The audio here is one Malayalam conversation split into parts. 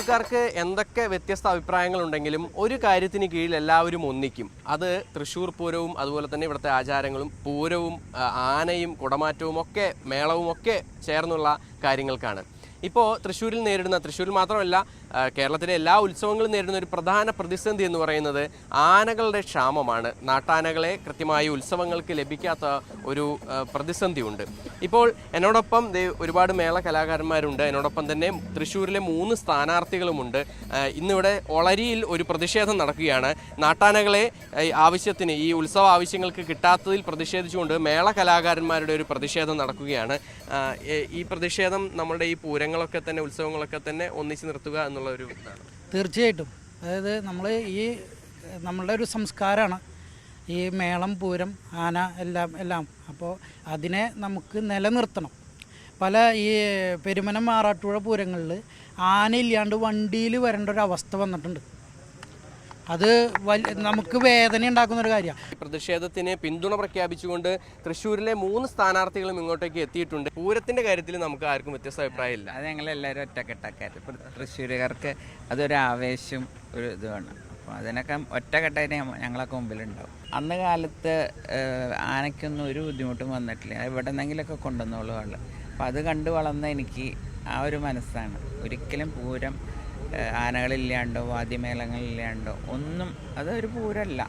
തൃശ്ശൂർക്കാർക്ക് എന്തൊക്കെ വ്യത്യസ്ത അഭിപ്രായങ്ങളുണ്ടെങ്കിലും ഒരു കാര്യത്തിന് കീഴിൽ എല്ലാവരും ഒന്നിക്കും. അത് തൃശ്ശൂർ പൂരവും അതുപോലെ തന്നെ ഇവിടുത്തെ ആചാരങ്ങളും പൂരവും ആനയും കുടമാറ്റവും ഒക്കെ മേളവും ഒക്കെ ചേർന്നുള്ള കാര്യങ്ങൾക്കാണ്. ഇപ്പോൾ തൃശ്ശൂരിൽ മാത്രമല്ല കേരളത്തിലെ എല്ലാ ഉത്സവങ്ങളും നേരിടുന്ന ഒരു പ്രധാന പ്രതിസന്ധി എന്ന് പറയുന്നത് ആനകളുടെ ക്ഷാമമാണ്. നാട്ടാനകളെ കൃത്യമായി ഉത്സവങ്ങൾക്ക് ലഭിക്കാത്ത ഒരു പ്രതിസന്ധിയുണ്ട്. ഇപ്പോൾ എന്നോടൊപ്പം ഒരുപാട് മേള കലാകാരന്മാരുണ്ട്. എന്നോടൊപ്പം തന്നെ തൃശ്ശൂരിലെ 3 സ്ഥാനാർത്ഥികളുമുണ്ട്. ഇന്നിവിടെ ഒളരിയിൽ ഒരു പ്രതിഷേധം നടക്കുകയാണ്. നാട്ടാനകളെ ആവശ്യത്തിന് ഈ ഉത്സവ ആവശ്യങ്ങൾക്ക് കിട്ടാത്തതിൽ പ്രതിഷേധിച്ചുകൊണ്ട് മേള കലാകാരന്മാരുടെ ഒരു പ്രതിഷേധം നടക്കുകയാണ്. ഈ പ്രതിഷേധം നമ്മുടെ ഈ പൂരങ്ങളൊക്കെ തന്നെ ഉത്സവങ്ങളൊക്കെ തന്നെ ഒന്നിച്ച് നിർത്തുക എന്നുള്ള ഒരു ഇതാണ്. തീർച്ചയായിട്ടും. അതായത് നമ്മളുടെ ഒരു സംസ്കാരമാണ് ഈ മേളം, പൂരം, ആന എല്ലാം. അപ്പോൾ അതിനെ നമുക്ക് നിലനിർത്തണം. പല ഈ പെരുമനം, ആറാട്ടുപുഴ പൂരങ്ങളിൽ ആനയില്ലാണ്ട് വണ്ടിയിൽ വരേണ്ട ഒരു അവസ്ഥ വന്നിട്ടുണ്ട്. അത് നമുക്ക് വേദന ഉണ്ടാക്കുന്നൊരു കാര്യമാണ്. ഈ പ്രതിഷേധത്തിന് പിന്തുണ പ്രഖ്യാപിച്ചുകൊണ്ട് തൃശ്ശൂരിലെ 3 സ്ഥാനാർത്ഥികളും ഇങ്ങോട്ടേക്ക് എത്തിയിട്ടുണ്ട്. പൂരത്തിന്റെ കാര്യത്തിൽ നമുക്ക് ആർക്കും വ്യത്യസ്ത അഭിപ്രായമില്ല. അത് ഞങ്ങളെല്ലാവരും ഒറ്റക്കെട്ടക്കാർ. ഇപ്പോൾ തൃശ്ശൂരുകാർക്ക് അതൊരു ആവേശം, ഒരു ഇതുമാണ്. അപ്പോൾ അതിനൊക്കെ ഒറ്റക്കെട്ടായിട്ട് ഞങ്ങളൊക്കെ മുമ്പിലുണ്ടാവും. അന്ന് കാലത്ത് ആനയ്ക്കൊന്നും ഒരു ബുദ്ധിമുട്ടും വന്നിട്ടില്ല. എവിടെ നിന്നെങ്കിലൊക്കെ കൊണ്ടുവന്നോളൂ ആള്. അപ്പോൾ അത് കണ്ടു വളർന്ന എനിക്ക് ആ ഒരു മനസ്സാണ്. ഒരിക്കലും പൂരം ആനകളില്ലാണ്ടോ വാദ്യമേളങ്ങളില്ലാണ്ടോ ഒന്നും അതൊരു പൂരമല്ല.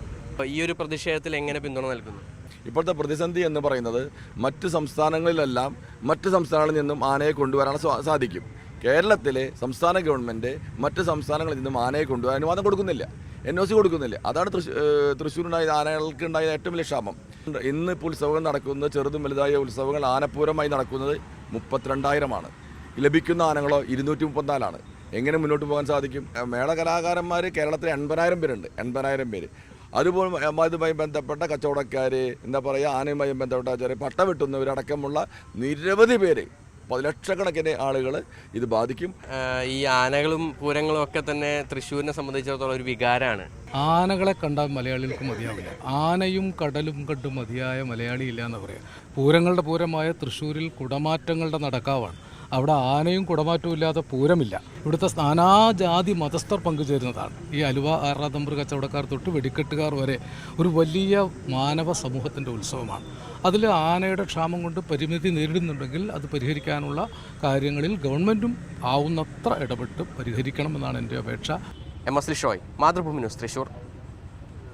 ഈ ഒരു പ്രതിഷേധത്തിൽ എങ്ങനെ പിന്തുണ നൽകുന്നു? ഇപ്പോഴത്തെ പ്രതിസന്ധി എന്ന് പറയുന്നത് മറ്റ് സംസ്ഥാനങ്ങളിലെല്ലാം മറ്റ് സംസ്ഥാനങ്ങളിൽ നിന്നും ആനയെ കൊണ്ടുവരാൻ സാധിക്കും. കേരളത്തിലെ സംസ്ഥാന ഗവൺമെൻറ് മറ്റ് സംസ്ഥാനങ്ങളിൽ നിന്നും ആനയെ കൊണ്ടുവരാൻ അനുവാദം കൊടുക്കുന്നില്ല, NOC കൊടുക്കുന്നില്ല. അതാണ് തൃശ്ശൂരുണ്ടായ ആനകൾക്ക് ഉണ്ടായ ഏറ്റവും വലിയ ക്ഷാമം. ഇന്ന് ഇപ്പോൾ ഉത്സവങ്ങൾ നടക്കുന്നത്, ചെറുതും വലുതായ ഉത്സവങ്ങൾ ആനപ്പൂരമായി നടക്കുന്നത് 32,000 ലഭിക്കുന്ന ആനകളോ 234. എങ്ങനെ മുന്നോട്ട് പോകാൻ സാധിക്കും? മേള കലാകാരന്മാർ കേരളത്തിൽ 80,000 പേരുണ്ട്. 80,000 പേര്. അതുപോലെ അതുമായി ബന്ധപ്പെട്ട കച്ചവടക്കാർ, എന്താ പറയുക, ആനയുമായി ബന്ധപ്പെട്ട ചെറിയ പട്ട വെട്ടുന്നവരടക്കമുള്ള നിരവധി പേര്, ലക്ഷക്കണക്കിന് ആളുകൾ ഇത് ബാധിക്കും. ഈ ആനകളും പൂരങ്ങളും ഒക്കെ തന്നെ തൃശ്ശൂരിനെ സംബന്ധിച്ചിടത്തോളം ഒരു വികാരമാണ്. ആനകളെ കണ്ടാൽ മലയാളികൾക്ക് മതിയാവില്ല. ആനയും കടലും കണ്ട് മതിയായ മലയാളി ഇല്ല എന്ന് പറയാം. പൂരങ്ങളുടെ പൂരമായ തൃശ്ശൂരിൽ കുടമാറ്റങ്ങളുടെ നടക്കാവാണ്. അവിടെ ആനയും കുടമാറ്റവും ഇല്ലാത്ത പൂരമില്ല. ഇവിടുത്തെ നാനാജാതി മതസ്ഥർ പങ്കുചേരുന്നതാണ്. ഈ അലുവ ആറാതമ്പർ കച്ചവടക്കാർ തൊട്ട് വെടിക്കെട്ടുകാർ വരെ ഒരു വലിയ മാനവ സമൂഹത്തിൻ്റെ ഉത്സവമാണ്. അതിൽ ആനയുടെ ക്ഷാമം കൊണ്ട് പരിമിതി നേരിടുന്നുണ്ടെങ്കിൽ അത് പരിഹരിക്കാനുള്ള കാര്യങ്ങളിൽ ഗവൺമെൻറ്റും ആവുന്നത്ര ഇടപെട്ട് പരിഹരിക്കണമെന്നാണ് എൻ്റെ അപേക്ഷ. MS Lishoy, Mathrubhumi news, Thrissur.